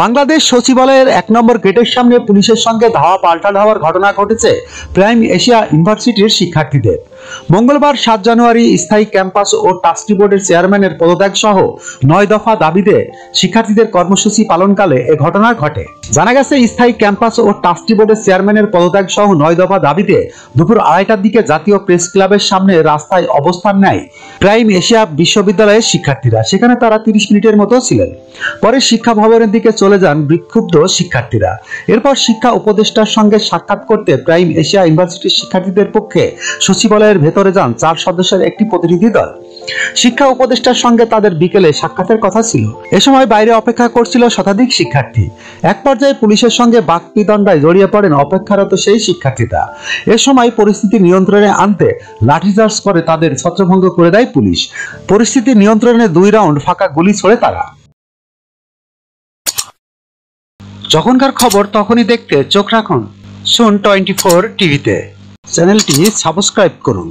বাংলাদেশ সচিবালয়ের ১ নম্বর গেটের সামনে পুলিশের সঙ্গে ধাওয়া পাল্টা ধাওয়ার ঘটনা ঘটেছে প্রাইম এশিয়া ইউনিভার্সিটির শিক্ষার্থীদের। মঙ্গলবার ৭ জানুয়ারি স্থায়ী ক্যাম্পাস ও ট্রাস্টি বোর্ডের চেয়ারম্যানের পদত্যাগ সহ ৯ দফা দাবিতে শিক্ষার্থীদের কর্মসূচি পালনকালে এ ঘটনা ঘটে। জানা গেছে, স্থায়ী ক্যাম্পাস ও ট্রাস্টি বোর্ডের চেয়ারম্যানের পদত্যাগ সহ ৯ দফা দাবিতে দুপুর ২:৩০টার দিকে জাতীয় প্রেস ক্লাবের সামনে রাস্তায় অবস্থান নেয় প্রাইম এশিয়া বিশ্ববিদ্যালয়ের শিক্ষার্থীরা। সেখানে তারা ৩০ মিনিটের মতো ছিলেন। পরে শিক্ষা ভবনের দিকে চলে যান বিক্ষুব্ধ শিক্ষার্থীরা। এরপর শিক্ষা উপদেষ্টার সঙ্গে সাক্ষাৎ করতে প্রাইম এশিয়া ইউনিভার্সিটির শিক্ষার্থীদের পক্ষে সচিবালয়ের ভেতরে যান ৪ সদস্যের একটি প্রতিনিধি দল। শিক্ষা উপদেষ্টার সঙ্গে তাদের বিকেলে সাক্ষাতের কথা ছিল। এ সময় বাইরে অপেক্ষা করছিল শতাধিক শিক্ষার্থী। এক পর্যায়ে পুলিশের সঙ্গে বাকবিতণ্ডায় জড়িয়ে পড়েন অপেক্ষারত সেই শিক্ষার্থীরা। এ সময় পরিস্থিতি নিয়ন্ত্রণে আনতে লাঠিচার্জ করে তাদের ছত্রভঙ্গ করে দেয় পুলিশ। পরিস্থিতি নিয়ন্ত্রণে ২ রাউন্ড ফাঁকা গুলি ছোড়ে তারা। যখনকার খবর তখনই দেখতে চোখ রাখুন সুন 24 টিভিতে। চ্যানেলটি সাবস্ক্রাইব করুন।